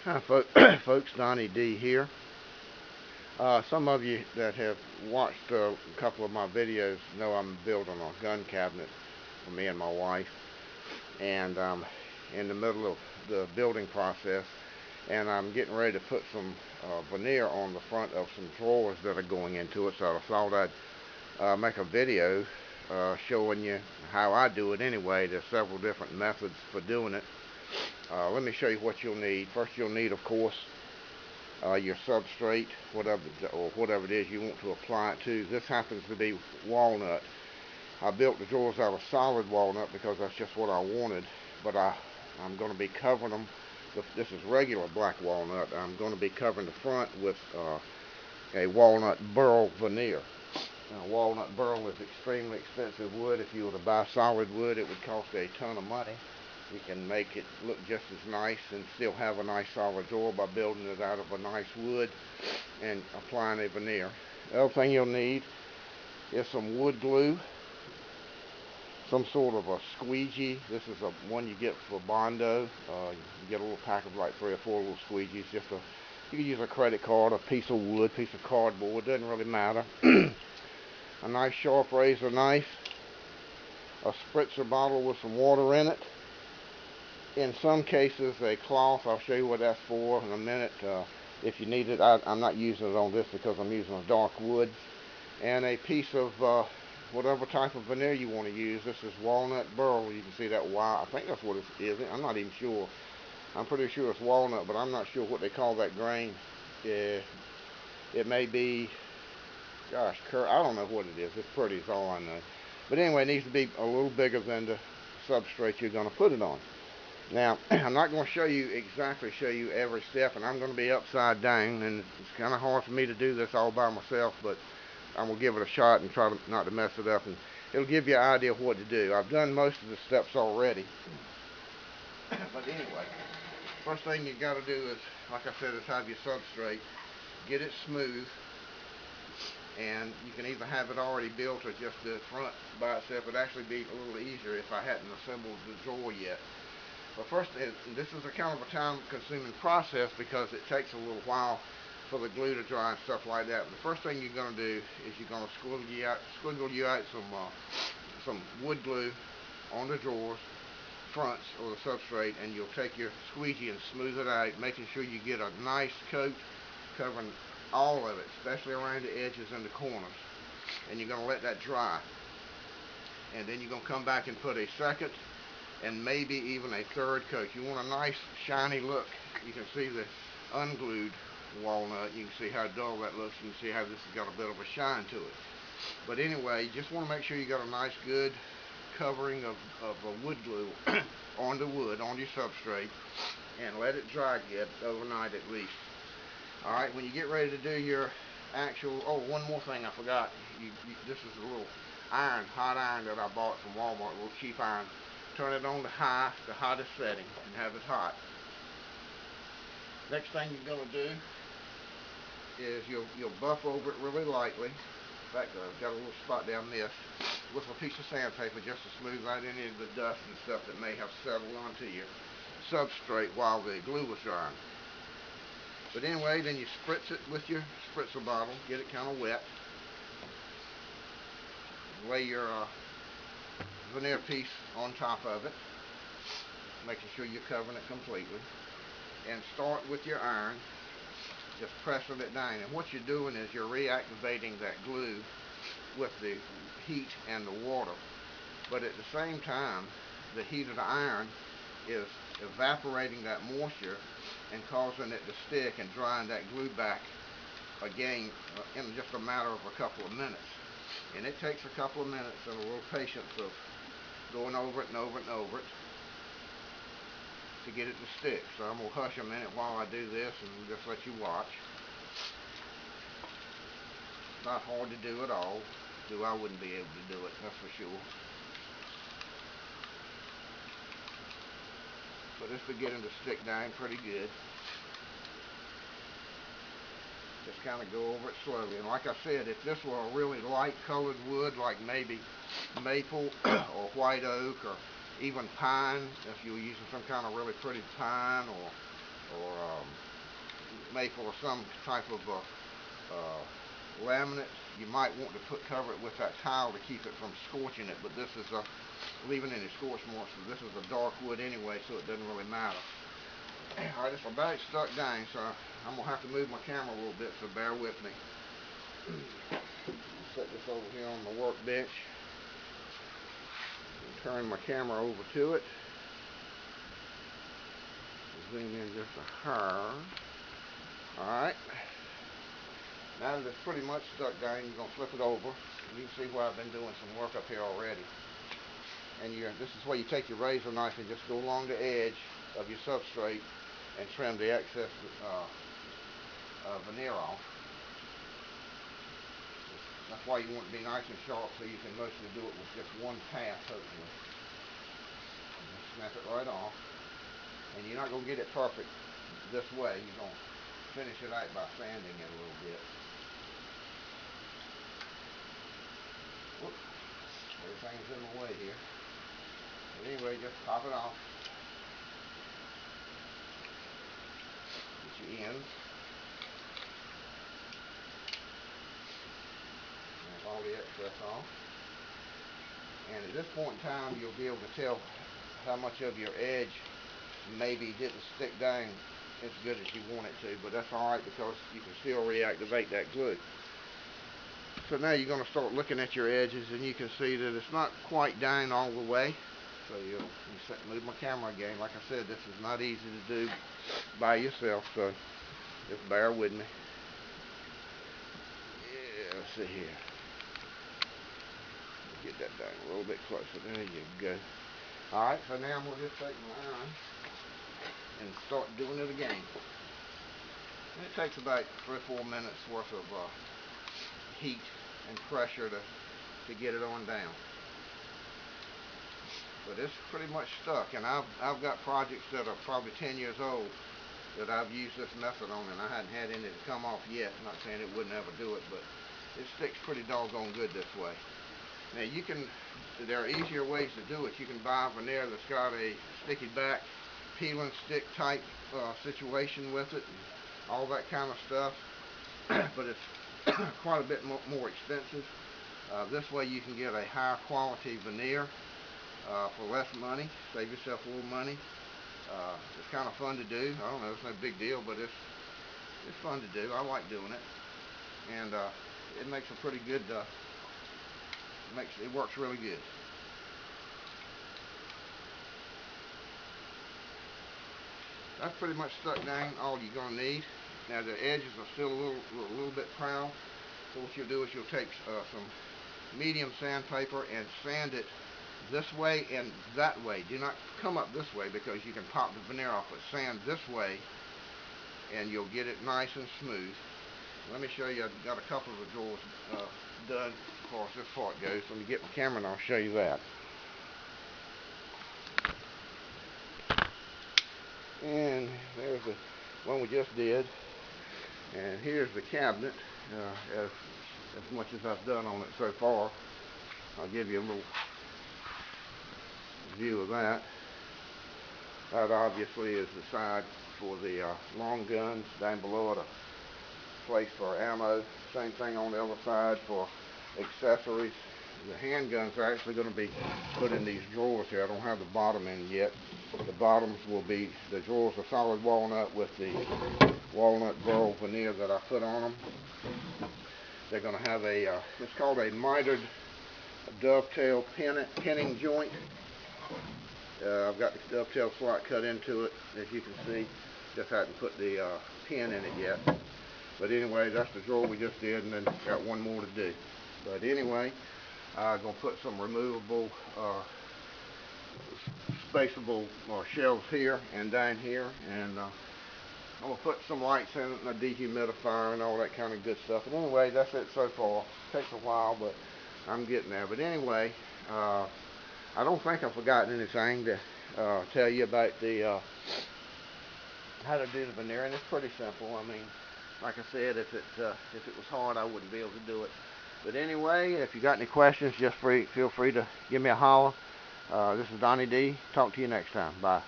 Hi, folks. Donnie D here. Some of you that have watched a couple of my videos know I'm building a gun cabinet for me and my wife, and I'm in the middle of the building process, and I'm getting ready to put some veneer on the front of some drawers that are going into it. So I thought I'd make a video showing you how I do it anyway. There's several different methods for doing it. Let me show you what you'll need. First, you'll need, of course, your substrate, whatever it is you want to apply it to. This happens to be walnut. I built the drawers out of solid walnut because that's just what I wanted, but I'm going to be covering them. This is regular black walnut. I'm going to be covering the front with a walnut burl veneer. Now, walnut burl is extremely expensive wood. If you were to buy solid wood, it would cost a ton of money. We can make it look just as nice and still have a nice solid drawer by building it out of a nice wood and applying a veneer. The other thing you'll need is some wood glue, some sort of a squeegee. This is one you get for Bondo. You get a little pack of like 3 or 4 little squeegees. You can use a credit card, a piece of wood, piece of cardboard. Doesn't really matter. A nice sharp razor knife, a spritzer bottle with some water in it. In some cases, a cloth. I'll show you what that's for in a minute. If you need it, I'm not using it on this because I'm using a dark wood. And a piece of whatever type of veneer you want to use. This is walnut burl. You can see that Y. I think that's what it is. I'm not even sure. I'm pretty sure it's walnut, but I'm not sure what they call that grain. It may be, gosh, I don't know what it is. It's pretty is all I know. But anyway, it needs to be a little bigger than the substrate you're going to put it on. Now, I'm not going to show you every step, and I'm going to be upside down, and it's kind of hard for me to do this all by myself, but I'm going to give it a shot and try not to mess it up, and it'll give you an idea of what to do. I've done most of the steps already, but anyway, first thing you got to do is, like I said, is have your substrate, get it smooth, and you can either have it already built or just the front by itself. It'd actually be a little easier if I hadn't assembled the drawer yet. But first, this is a kind of a time-consuming process because it takes a little while for the glue to dry and stuff like that. But the first thing you're going to do is you're going to squiggle you out some wood glue on the drawers, fronts, or the substrate, and you'll take your squeegee and smooth it out, making sure you get a nice coat covering all of it, especially around the edges and the corners. And you're going to let that dry. And then you're going to come back and put a second and maybe even a third coat. You want a nice shiny look. You can see the unglued walnut. You can see how dull that looks. You can see how this has got a bit of a shine to it. But anyway, you just want to make sure you got a nice good covering of wood glue on the wood, on your substrate, and let it dry good overnight at least. Alright, when you get ready to do your actual, one more thing I forgot. This is a little iron, hot iron that I bought from Walmart, a little cheap iron. Turn it on to high, the hottest setting, and have it hot. Next thing you're going to do is you'll buff over it really lightly. In fact, I've got a little spot down this with a piece of sandpaper just to smooth out any of the dust and stuff that may have settled onto your substrate while the glue was drying. But anyway, then you spritz it with your spritzer bottle, get it kind of wet. Lay your veneer piece on top of it, making sure you're covering it completely, and start with your iron, just pressing it down. And what you're doing is you're reactivating that glue with the heat and the water, but at the same time the heat of the iron is evaporating that moisture and causing it to stick and drying that glue back again in just a matter of a couple of minutes. And it takes a couple of minutes and a little patience of going over it and over it and over it to get it to stick. So I'm going to hush a minute while I do this and just let you watch. It's not hard to do at all. I wouldn't be able to do it, that's for sure. But it's beginning to stick down pretty good. Just kind of go over it slowly. And like I said, if this were a really light colored wood, like maybe maple or white oak or even pine, if you were using some kind of really pretty pine or made for some type of laminate, you might want to cover it with that tile to keep it from scorching it, but this is leaving any scorch marks, so this is a dark wood anyway, so it doesn't really matter. Alright, it's about stuck down, so I'm going to have to move my camera a little bit, so bear with me. Set this over here on the workbench. Turn my camera over to it. Zoom in just a hair. Alright. Now that it's pretty much stuck down, you're going to flip it over. You can see where I've been doing some work up here already. And this is where you take your razor knife and just go along the edge of your substrate and trim the excess veneer off. That's why you want it to be nice and sharp, so you can mostly do it with just one pass, hopefully. Just snap it right off. And you're not going to get it perfect this way. You're going to finish it out by sanding it a little bit. Whoops. Everything's in the way here. But anyway, just pop it off. Get your ends. And all the excess off. And at this point in time, you'll be able to tell how much of your edge maybe didn't stick down as good as you want it to, but that's alright because you can still reactivate that glue. So now you're going to start looking at your edges, and you can see that it's not quite down all the way. So you move my camera again. Like I said, this is not easy to do by yourself, so just bear with me. Yeah, let's see here. Get that down a little bit closer. There you go. Alright, so now I'm going to just take my iron and start doing it again. And it takes about 3 or 4 minutes worth of heat and pressure to get it on down. But it's pretty much stuck, and I've got projects that are probably 10 years old that I've used this method on, and I hadn't had any to come off yet. I'm not saying it wouldn't ever do it, but it sticks pretty doggone good this way. Now there are easier ways to do it. You can buy veneer that's got a sticky back, peel and stick type situation with it, and all that kind of stuff, but it's quite a bit more expensive. This way you can get a higher quality veneer for less money, save yourself a little money. It's kind of fun to do. I don't know, it's no big deal, but it's fun to do. I like doing it, and it makes a pretty good. It works really good. That's pretty much stuck down all you're gonna need. Now the edges are still a little bit proud. So what you'll do is you'll take some medium sandpaper and sand it this way and that way. Do not come up this way because you can pop the veneer off, but sand this way and you'll get it nice and smooth. Let me show you. I've got a couple of the drawers done as far as this part goes. Let me get my camera and I'll show you that. And there's the one we just did. And here's the cabinet. As much as I've done on it so far, I'll give you a little view of that. That obviously is the side for the long guns. Down below it, a place for ammo. Same thing on the other side for accessories. The handguns are actually going to be put in these drawers here. I don't have the bottom in yet. The bottoms will be, the drawers are solid walnut with the walnut burl veneer that I put on them. They're going to have it's called a mitered dovetail pinning joint. I've got the dovetail slot cut into it, as you can see. Just hadn't put the pin in it yet. But anyway, that's the drawer we just did, and then got one more to do. But anyway, I'm going to put some removable, spaceable shelves here and down here, and I'm going to put some lights in it and a dehumidifier and all that kind of good stuff. But anyway, that's it so far. It takes a while, but I'm getting there. But anyway, I don't think I've forgotten anything to tell you about the how to do the veneer, and it's pretty simple. I mean, like I said, if it was hard, I wouldn't be able to do it. But anyway, if you got any questions, just feel free to give me a holler. This is Donnie D. Talk to you next time. Bye.